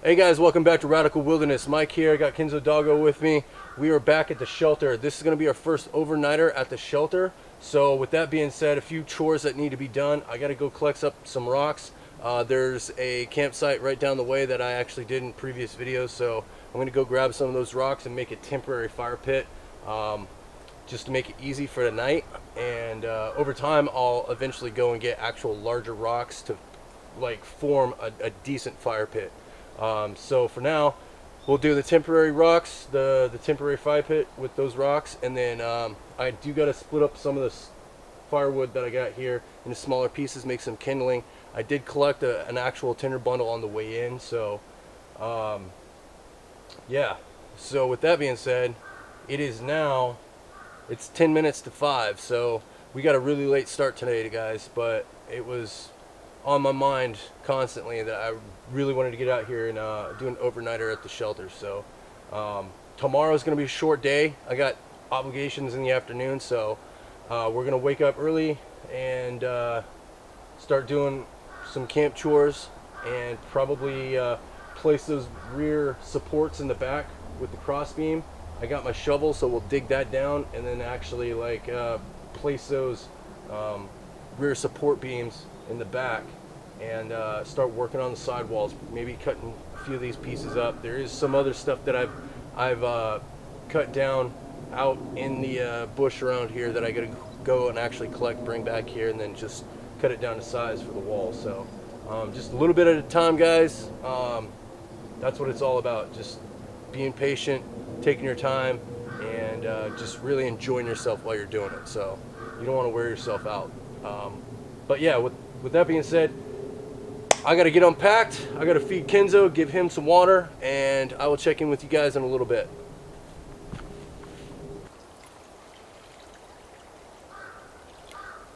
Hey guys, welcome back to Radical Wilderness. Mike here, I got Kenzo Doggo with me. We are back at the shelter. This is going to be our first overnighter at the shelter. So with that being said, a few chores that need to be done. I got to go collect up some rocks. There's a campsite right down the way that I actually did in previous videos. So I'm going to go grab some of those rocks and make a temporary fire pit just to make it easy for the night. And over time, I'll eventually go and get actual larger rocks to like form a decent fire pit. So for now, we'll do the temporary rocks, the temporary fire pit with those rocks, and then I do got to split up some of this firewood that I got here into smaller pieces, make some kindling. I did collect an actual tinder bundle on the way in, so yeah. So with that being said, it's 10 minutes to 5, so we got a really late start today, guys, but it was on my mind constantly that I really wanted to get out here and do an overnighter at the shelter. So tomorrow's gonna be a short day. I got obligations in the afternoon, so we're gonna wake up early and start doing some camp chores and probably place those rear supports in the back with the cross beam. I got my shovel, so we'll dig that down and then actually like place those rear support beams in the back and start working on the sidewalls, maybe cutting a few of these pieces up. There is some other stuff that I've cut down out in the bush around here that I gotta go and actually collect, bring back here, and then just cut it down to size for the wall. So just a little bit at a time, guys. That's what it's all about, just being patient, taking your time, and just really enjoying yourself while you're doing it. So you don't want to wear yourself out. But yeah, with that being said, I got to get unpacked. I got to feed Kenzo, give him some water, and I will check in with you guys in a little bit.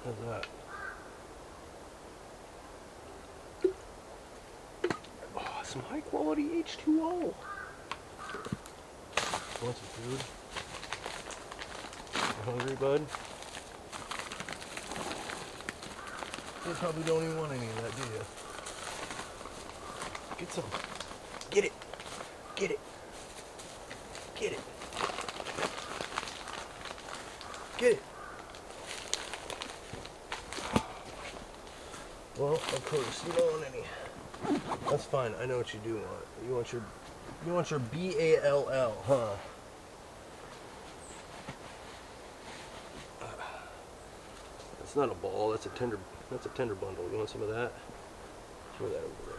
How's that? Oh, some high quality H2O. Want some food? You hungry, bud? You probably don't even want any of that, do you? Get some. Get it. Get it. Get it. Get it. Well, of course, you don't want any. That's fine. I know what you do want. You want your BALL, huh? That's not a ball. That's a tender bundle. You want some of that? Throw that over there.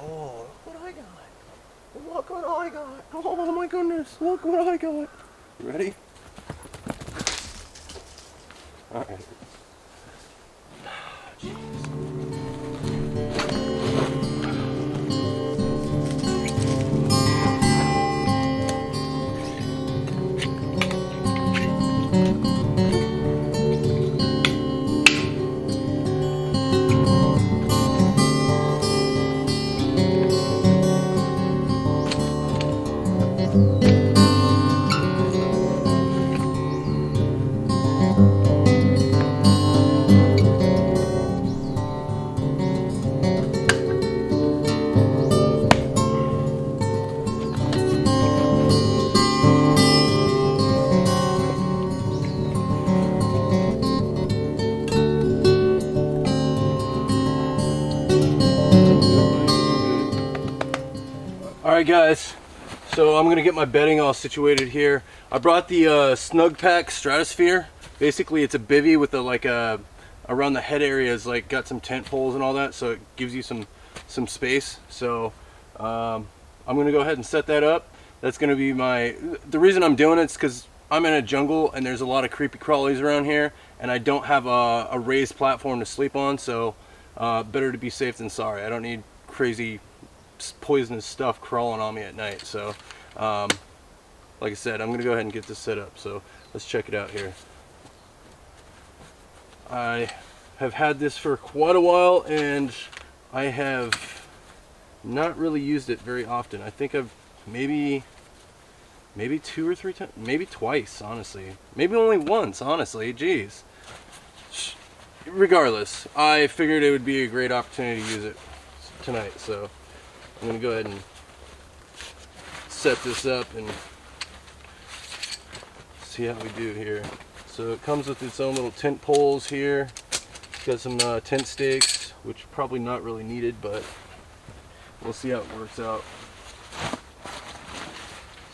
Oh, look what I got. Look what I got. Oh my goodness. Look what I got. You ready? All right. Alright guys, so I'm going to get my bedding all situated here. I brought the Snug Pack Stratosphere. Basically it's a bivvy with around the head area is like got some tent poles and all that, so it gives you some space. So I'm going to go ahead and set that up. That's going to be the reason I'm doing it is because I'm in a jungle and there's a lot of creepy crawlies around here and I don't have a raised platform to sleep on, so better to be safe than sorry. I don't need crazy poisonous stuff crawling on me at night. So like I said, I'm gonna go ahead and get this set up, so let's check it out here. I have had this for quite a while and I have not really used it very often. I think I've maybe 2 or 3 times, maybe twice, honestly, maybe only once, honestly. Jeez. Regardless, I figured it would be a great opportunity to use it. tonight. So I'm gonna go ahead and set this up and see how we do here. So it comes with its own little tent poles here. It's got some tent stakes, which are probably not really needed, but we'll see how it works out.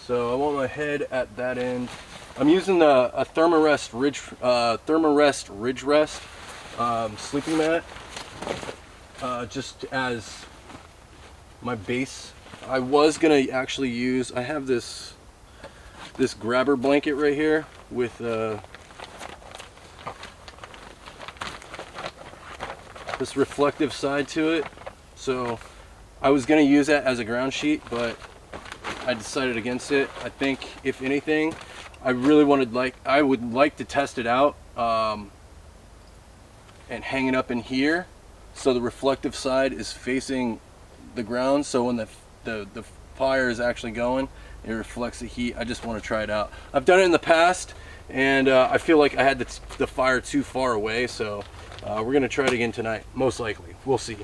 So I want my head at that end. I'm using a Thermarest Ridge Rest sleeping mat just as my base. I was gonna actually use, I have this grabber blanket right here with this reflective side to it. So I was gonna use that as a ground sheet, but I decided against it. I think if anything, I would like to test it out and hang it up in here so the reflective side is facing the ground, so when the fire is actually going, it reflects the heat. I just want to try it out. I've done it in the past, and I feel like I had the fire too far away, so we're gonna try it again tonight, most likely. We'll see.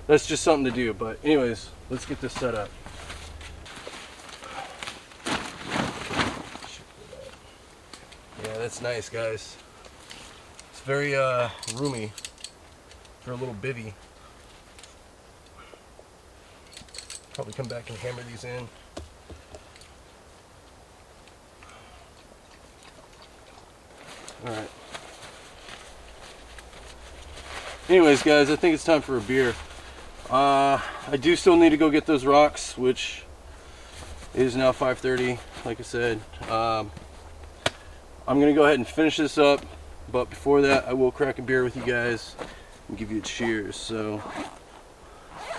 That's just something to do, but anyways, let's get this set up. Yeah, that's nice, guys. It's very roomy for a little bivvy. Probably come back and hammer these in. All right. Anyways, guys, I think it's time for a beer. I do still need to go get those rocks, which is now 5:30, like I said. I'm gonna go ahead and finish this up, but before that, I will crack a beer with you guys and give you a cheers. So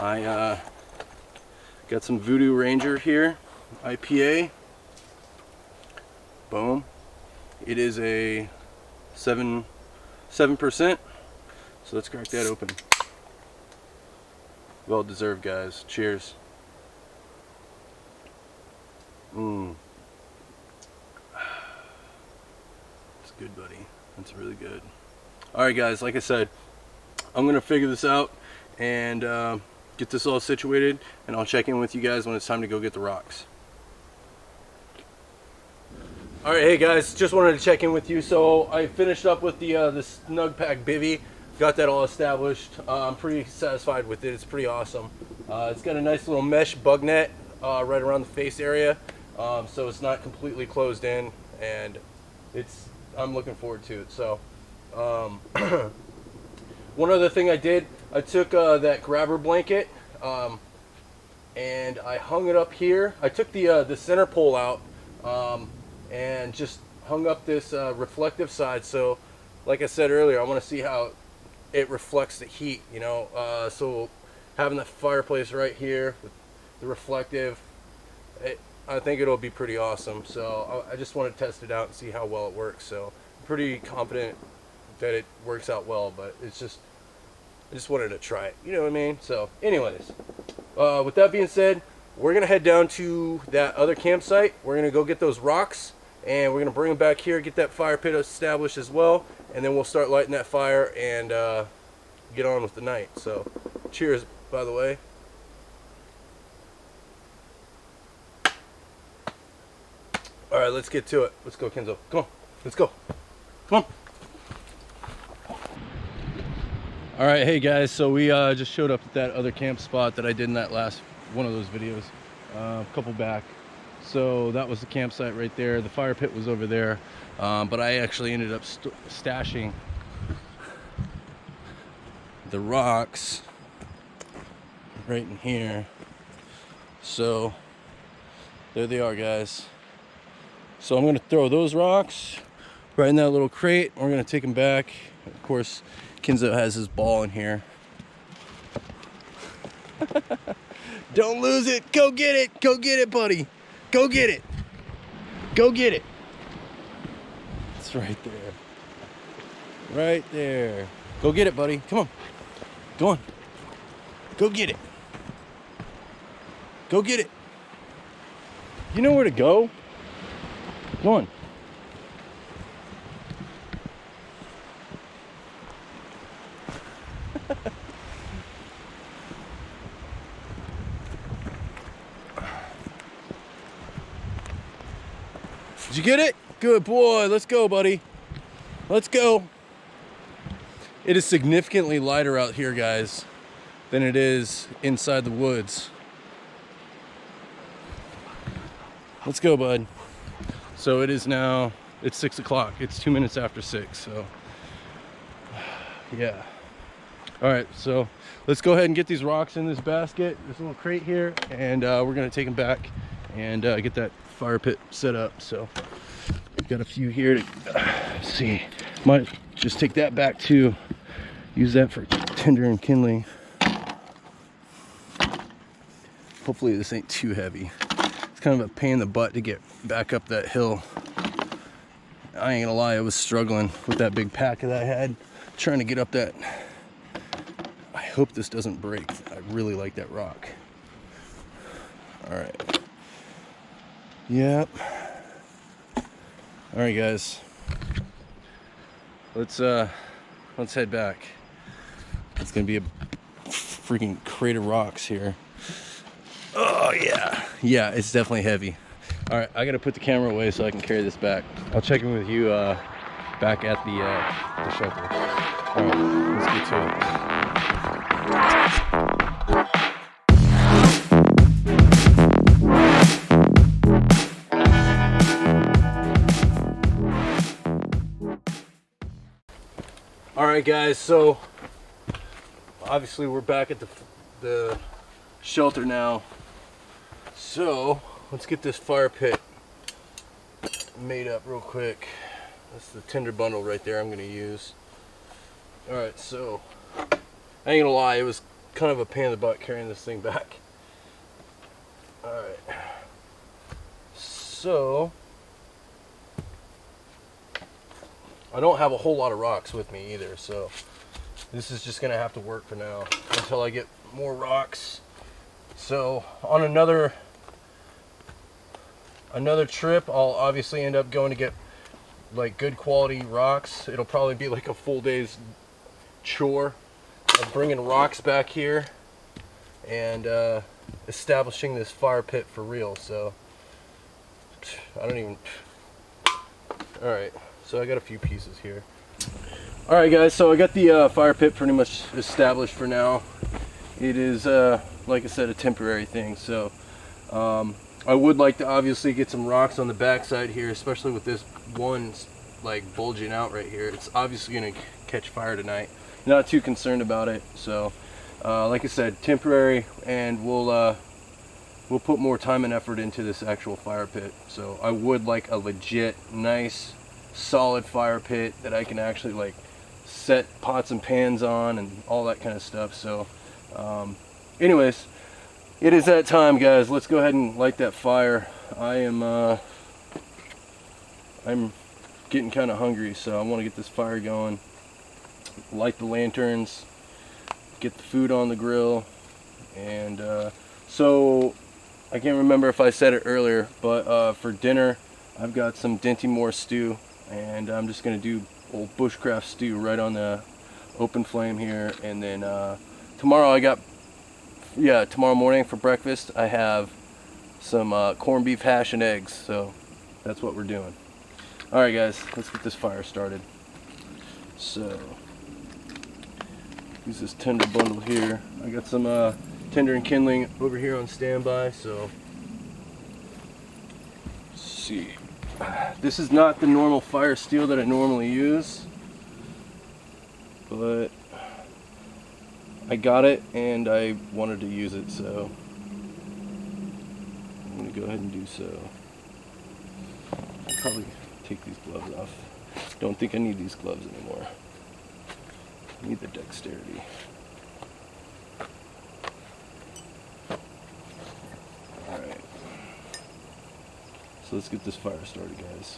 I got some Voodoo Ranger here, IPA. Boom. It is a 7%. So let's crack that open. Well deserved, guys. Cheers. It's good, buddy. That's really good. Alright, guys, like I said, I'm gonna figure this out and get this all situated, and I'll check in with you guys when it's time to go get the rocks. Alright, hey guys, just wanted to check in with you. So I finished up with the Snug Pack bivvy. Got that all established. I'm pretty satisfied with it. It's pretty awesome. It's got a nice little mesh bug net right around the face area, so it's not completely closed in, and I'm looking forward to it. So one other thing I did, I took that grabber blanket and I hung it up here. I took the center pole out and just hung up this reflective side. So like I said earlier, I want to see how it reflects the heat, you know. So having the fireplace right here with the reflective, I think it'll be pretty awesome. So I just want to test it out and see how well it works. So I'm pretty confident that it works out well, but it's just, I just wanted to try it, you know what I mean? So anyways, with that being said, we're gonna head down to that other campsite. We're gonna go get those rocks, and we're gonna bring them back here, get that fire pit established as well, and then we'll start lighting that fire and get on with the night. So cheers, by the way. All right, let's get to it. Let's go, Kenzo. Come on, let's go. Come on. All right, hey guys, so we just showed up at that other camp spot that I did in that last one of those videos, a couple back. So that was the campsite right there. The fire pit was over there, but I actually ended up stashing the rocks right in here. So there they are, guys. So I'm gonna throw those rocks right in that little crate. We're gonna take them back. Of course, Kenzo has his ball in here. Don't lose it. Go get it. Go get it, buddy. Go get it. Go get it. It's right there. Right there. Go get it, buddy. Come on. Go on. Go get it. Go get it. You know where to go. Go on. you get it? Good boy. Let's go, buddy. Let's go. It is significantly lighter out here, guys, than it is inside the woods. Let's go, bud. So it is now, it's 6 o'clock. It's 2 minutes after 6, so yeah. All right, so let's go ahead and get these rocks in this basket, this little crate here, and we're gonna take them back and get that fire pit set up. So we've got a few here to see. Might just take that back to use that for tinder and kindling. Hopefully this ain't too heavy. It's kind of a pain in the butt to get back up that hill. I ain't gonna lie, I was struggling with that big pack that I had, trying to get up that. I hope this doesn't break. I really like that rock. All right. Yep. All right, guys. Let's head back. It's gonna be a freaking crate of rocks here. Oh yeah. Yeah, it's definitely heavy. All right, I gotta put the camera away so I can carry this back. I'll check in with you back at the shelter. All right, let's get to it. All right, guys, so obviously we're back at the shelter now. So let's get this fire pit made up real quick. That's the tinder bundle right there I'm gonna use. All right, so I ain't gonna lie, it was kind of a pain in the butt carrying this thing back. All right, so I don't have a whole lot of rocks with me either, so this is just gonna have to work for now until I get more rocks. So on another trip, I'll obviously end up going to get like good quality rocks. It'll probably be like a full day's chore of bringing rocks back here and establishing this fire pit for real. So I don't even. All right, so I got a few pieces here. All right, guys, so I got the fire pit pretty much established for now. It is like I said, a temporary thing. So I would like to obviously get some rocks on the backside here, especially with this one like bulging out right here. It's obviously gonna catch fire tonight. Not too concerned about it. So like I said, temporary, and we'll put more time and effort into this actual fire pit. So I would like a legit, nice, solid fire pit that I can actually like set pots and pans on and all that kind of stuff. So anyways, it is that time, guys. Let's go ahead and light that fire. I'm getting kind of hungry, so I want to get this fire going. Light the lanterns, get the food on the grill, and so I can't remember if I said it earlier, but for dinner I've got some Dinty Moore stew, and I'm just gonna do old Bushcraft stew right on the open flame here. And then tomorrow tomorrow morning for breakfast I have some corned beef hash and eggs, so that's what we're doing. All right, guys, let's get this fire started. So use this tinder bundle here. I got some tinder and kindling over here on standby. So let's see, this is not the normal fire steel that I normally use, but I got it and I wanted to use it, so I'm gonna go ahead and do so. I'll probably take these gloves off. Don't think I need these gloves anymore. I need the dexterity. Alright. So let's get this fire started, guys.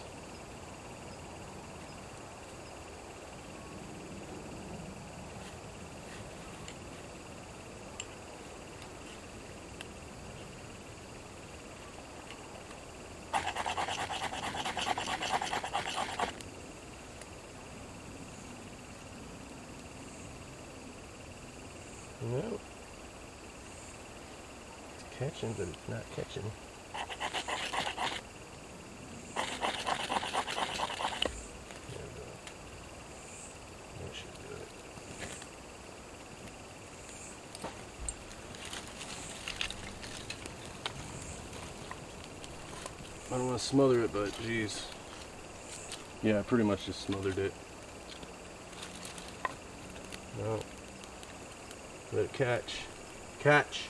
No. It's catching, but it's not catching. That should do it. I don't want to smother it, but geez. Yeah, I pretty much just smothered it. No. Let it catch. Catch!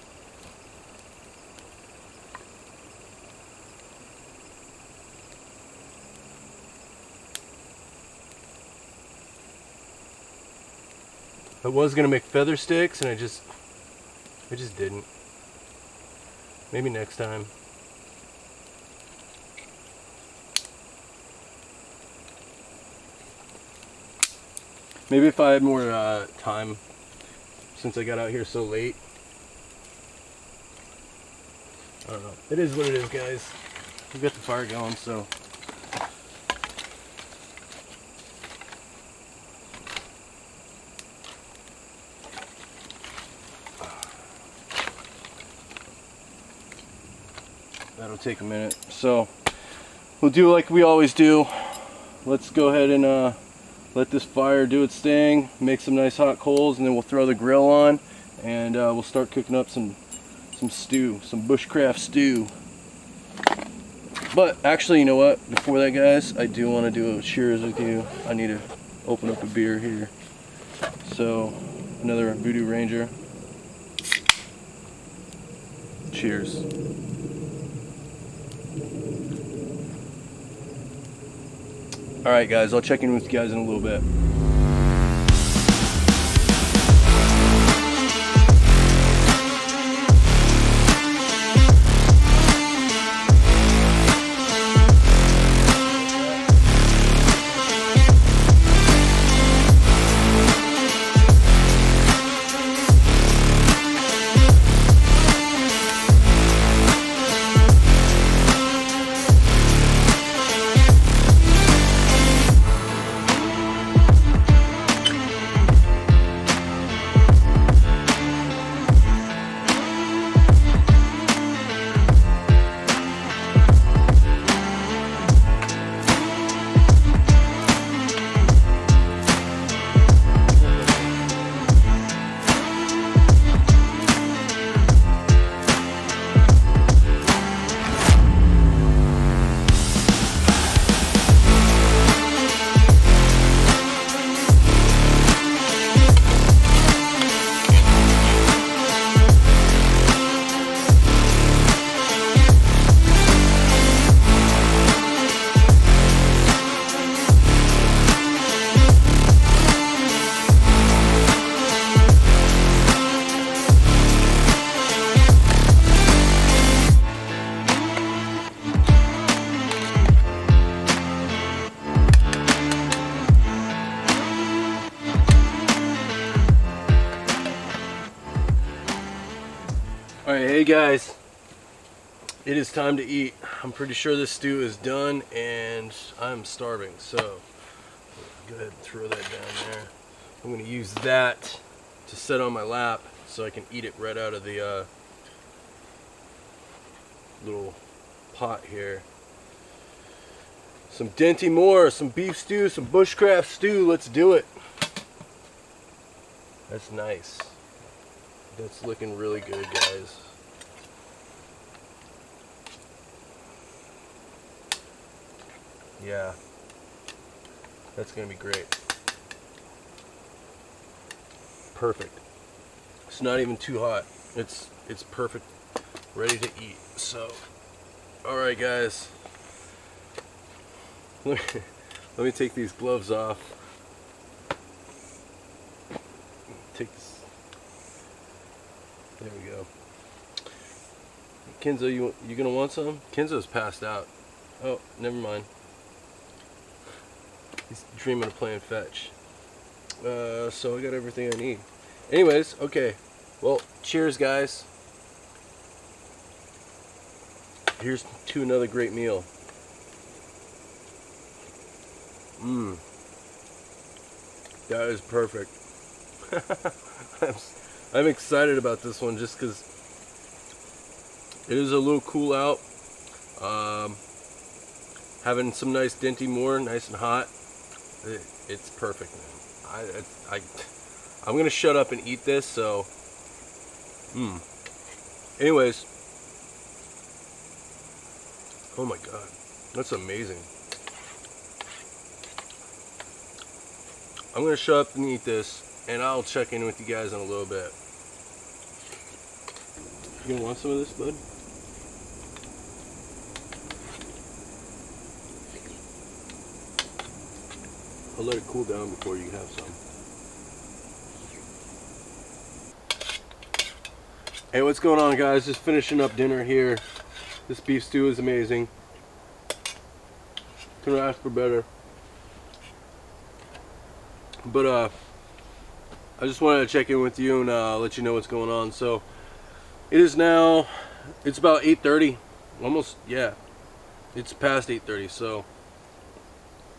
I was gonna make feather sticks and I just didn't. Maybe next time. Maybe if I had more time, since I got out here so late. I don't know. It is what it is, guys. We've got the fire going, so. That'll take a minute. So we'll do like we always do. Let's go ahead and let this fire do its thing, make some nice hot coals, and then we'll throw the grill on and we'll start cooking up some stew, some bushcraft stew. But actually, you know what? Before that, guys, I do want to do a cheers with you. I need to open up a beer here. So, another Voodoo Ranger. Cheers. Alright guys, I'll check in with you guys in a little bit. Alright, hey guys, it is time to eat. I'm pretty sure this stew is done and I'm starving, so go ahead and throw that down there. I'm going to use that to set on my lap so I can eat it right out of the little pot here. Some Dinty Moore, some beef stew, some bushcraft stew, let's do it. That's nice. That's looking really good, guys. Yeah, that's gonna be great. Perfect. It's not even too hot. It's perfect, ready to eat. So, all right, guys. Let me take these gloves off. Take this. There we go. Kenzo, you gonna want some? Kenzo's passed out. Oh, never mind. He's dreaming of playing fetch. So I got everything I need. Anyways, okay. Well, cheers, guys. Here's to another great meal. That is perfect. I'm excited about this one just because it is a little cool out. Having some nice Dinty Moore, nice and hot. It's perfect, man. I'm gonna shut up and eat this. So, anyways, oh my god, that's amazing. I'm gonna shut up and eat this, and I'll check in with you guys in a little bit. You gonna want some of this, bud? I'll let it cool down before you have some. Hey, what's going on, guys? Just finishing up dinner here. This beef stew is amazing. Couldn't ask for better. But I just wanted to check in with you and let you know what's going on. So it is now, it's about 8:30, almost, yeah, it's past 8:30. So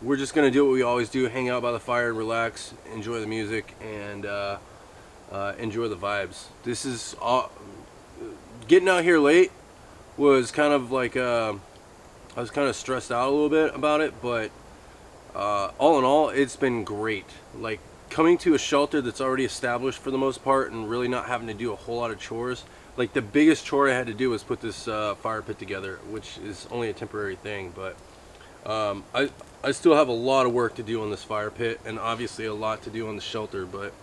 we're just gonna do what we always do: hang out by the fire, relax, enjoy the music, and enjoy the vibes. This is getting out here late was kind of like I was kind of stressed out a little bit about it, but all in all, it's been great. Like, coming to a shelter that's already established for the most part and really not having to do a whole lot of chores. Like, the biggest chore I had to do was put this fire pit together, which is only a temporary thing, but I still have a lot of work to do on this fire pit, and obviously a lot to do on the shelter, but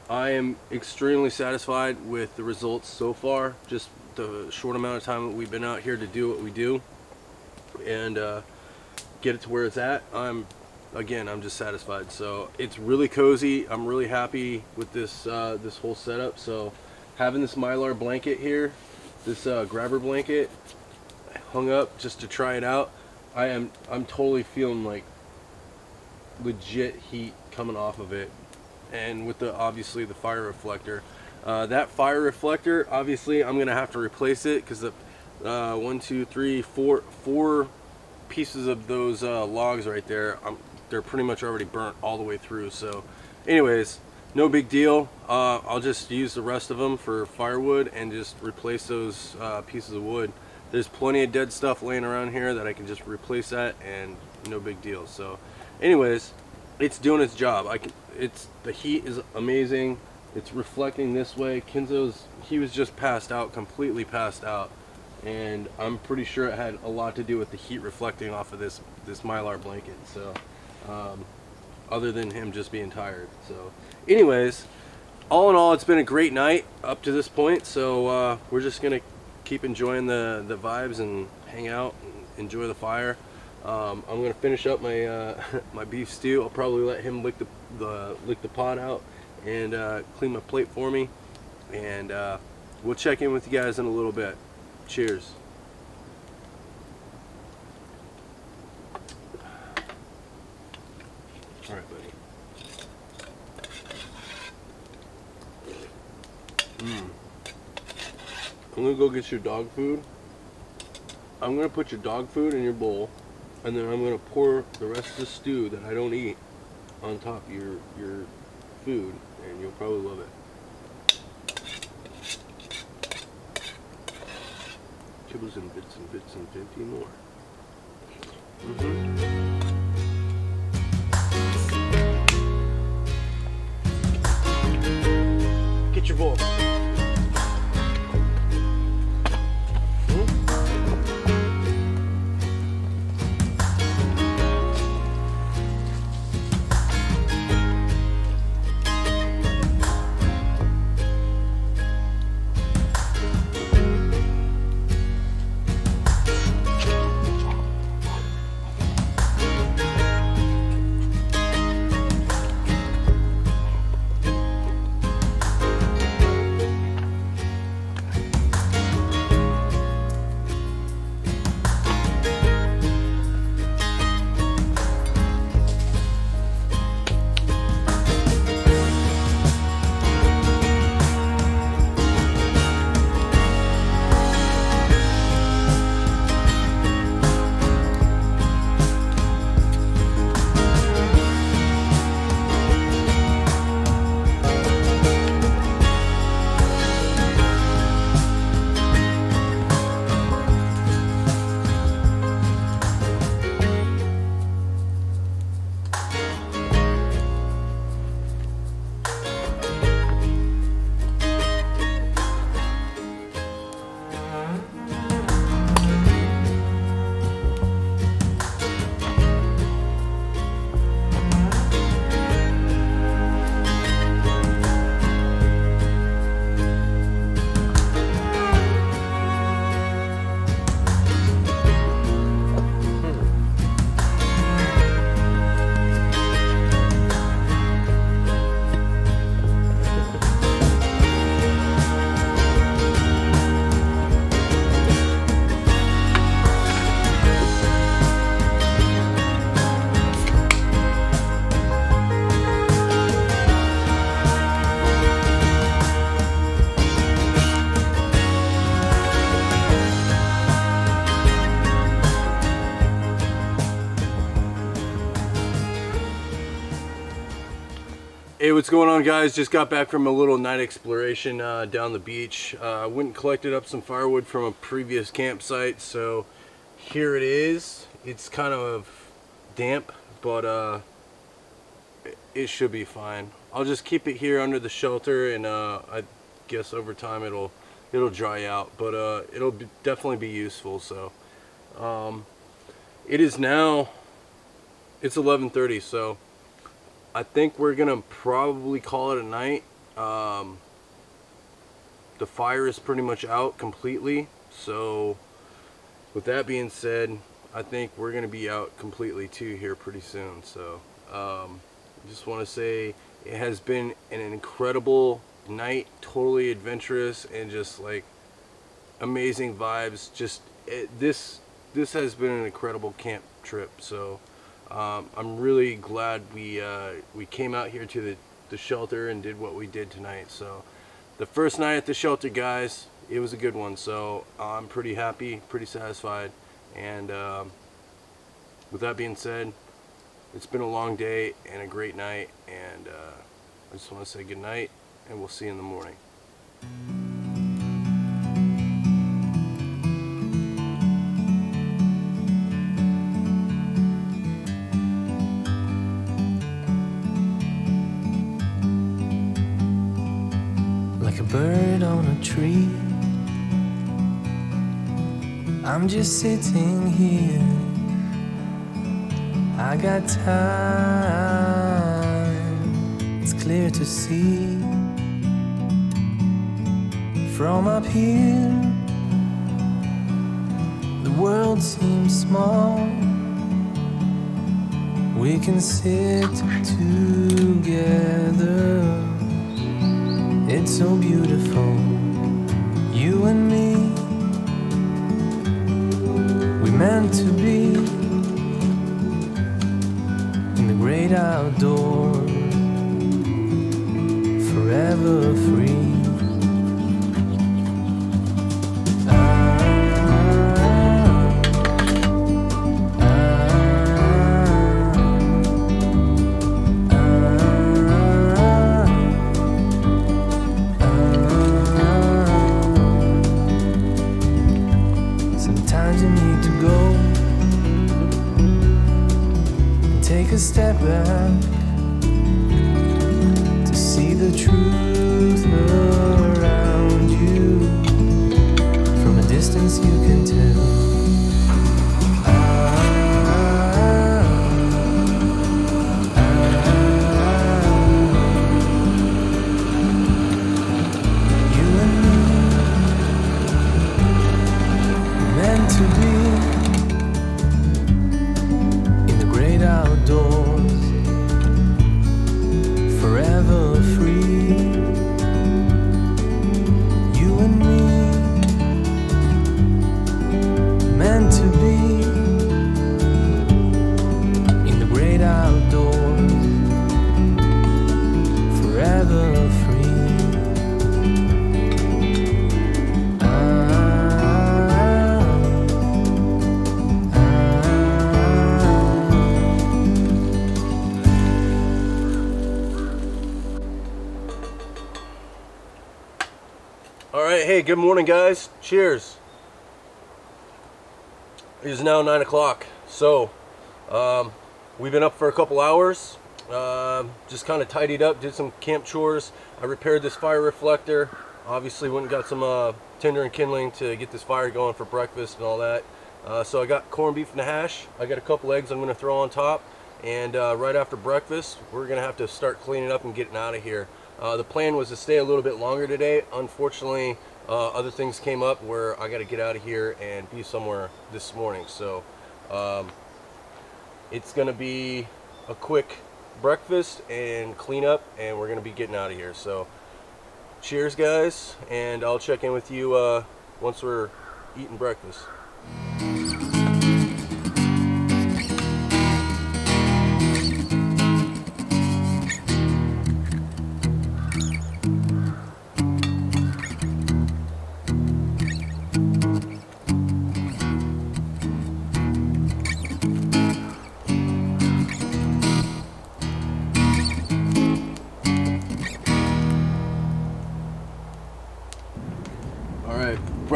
I am extremely satisfied with the results so far. Just the short amount of time that we've been out here to do what we do and get it to where it's at. I'm just satisfied. So it's really cozy. I'm really happy with this this whole setup. So having this Mylar blanket here, this grabber blanket hung up just to try it out, I'm totally feeling like legit heat coming off of it. And with the obviously the fire reflector, that fire reflector, obviously I'm gonna have to replace it because the 1, 2, 3, 4 pieces of those logs right there, they're pretty much already burnt all the way through. So anyways, no big deal. I'll just use the rest of them for firewood and just replace those pieces of wood. There's plenty of dead stuff laying around here that I can just replace that, and no big deal. So anyways, it's doing its job. The heat is amazing. It's reflecting this way. He was just passed out, completely passed out, and I'm pretty sure it had a lot to do with the heat reflecting off of this Mylar blanket. So other than him just being tired. So anyways, all in all, it's been a great night up to this point. So we're just gonna keep enjoying the vibes and hang out and enjoy the fire. I'm gonna finish up my my beef stew. I'll probably let him lick the pot out and clean my plate for me, and we'll check in with you guys in a little bit. Cheers. All right, buddy. I'm gonna go get your dog food. I'm gonna put your dog food in your bowl, and then I'm gonna pour the rest of the stew that I don't eat on top of your food, and you'll probably love it. Kibbles and bits and bits and plenty more. Get your bowl. Hey, what's going on, guys? Just got back from a little night exploration down the beach. Went and collected up some firewood from a previous campsite, so here it is. It's kind of damp, but it should be fine. I'll just keep it here under the shelter, and I guess over time it'll dry out, but definitely be useful. So it is now, it's 11:30, so I think we're gonna probably call it a night. The fire is pretty much out completely, so with that being said, I think we're gonna be out completely too here pretty soon. So I just want to say it has been an incredible night, totally adventurous, and just like amazing vibes. This has been an incredible camp trip. So I'm really glad we came out here to the shelter and did what we did tonight. So the first night at the shelter, guys, it was a good one. So I'm pretty happy, pretty satisfied. And with that being said, it's been a long day and a great night. And I just want to say good night, and we'll see you in the morning. Like a bird on a tree, I'm just sitting here. I got time, it's clear to see. From up here, the world seems small. We can sit together. It's so beautiful, you and me. We meant to be in the great outdoors, forever free. Sometimes you need to go and take a step back to see the truth around you. From a distance you can tell. You and me, meant to be in the great outdoors, forever free. You and me, meant to be in the great outdoors, forever free. All right, hey, good morning, guys. Cheers. It is now 9 o'clock. So we've been up for a couple hours. Just kind of tidied up, did some camp chores. I repaired this fire reflector. Obviously went and got some tinder and kindling to get this fire going for breakfast and all that. So I got corned beef and a hash. I got a couple eggs I'm going to throw on top. And right after breakfast, we're going to have to start cleaning up and getting out of here. The plan was to stay a little bit longer today. Unfortunately, other things came up where I got to get out of here and be somewhere this morning. So it's going to be a quick breakfast and clean up, and we're going to be getting out of here. So cheers, guys, and I'll check in with you once we're eating breakfast.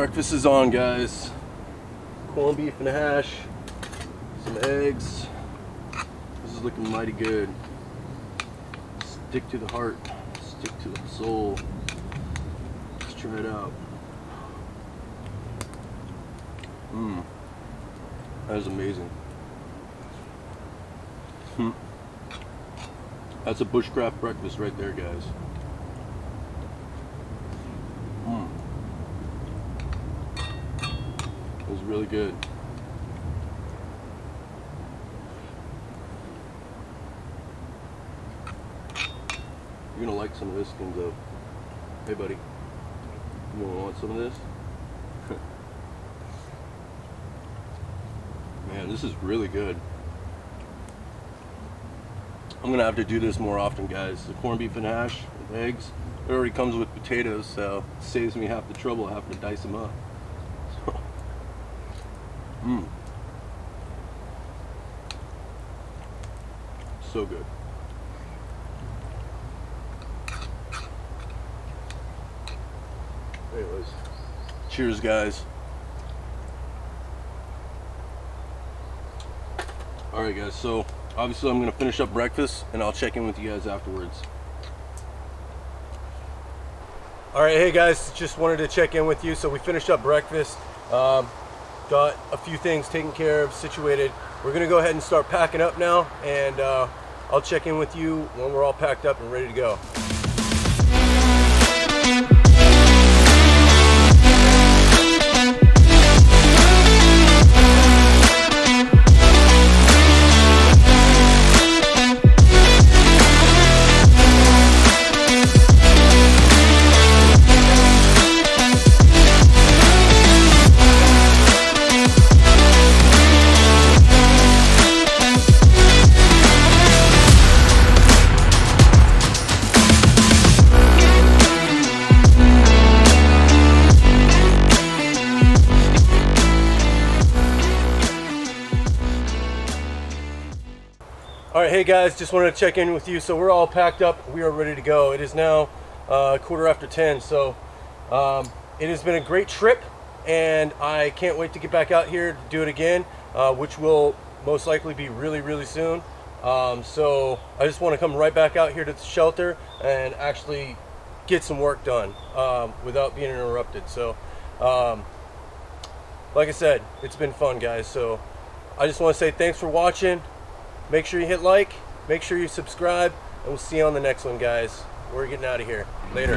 Breakfast is on, guys. Corned beef and a hash, some eggs. This is looking mighty good. Stick to the heart, stick to the soul. Let's try it out. That is amazing. That's a bushcraft breakfast right there, guys. It was really good. You're gonna like some of this, Kenzo. Hey, buddy. You want some of this? Man, this is really good. I'm gonna have to do this more often, guys. The corned beef and hash with eggs. It already comes with potatoes, so it saves me half the trouble having to dice them up. So good. Anyways, cheers, guys. Alright, guys, so obviously I'm going to finish up breakfast and I'll check in with you guys afterwards. Alright, hey guys, just wanted to check in with you. So we finished up breakfast, got a few things taken care of, situated. We're going to go ahead and start packing up now, and I'll check in with you when we're all packed up and ready to go. Alright, hey guys, just wanted to check in with you. So we're all packed up, we are ready to go. It is now 10:15, so it has been a great trip, and I can't wait to get back out here to do it again, which will most likely be really, really soon. So I just want to come right back out here to the shelter and actually get some work done without being interrupted. So like I said, it's been fun, guys. So I just want to say thanks for watching. Make sure you hit like, make sure you subscribe, and we'll see you on the next one, guys. We're getting out of here. Later.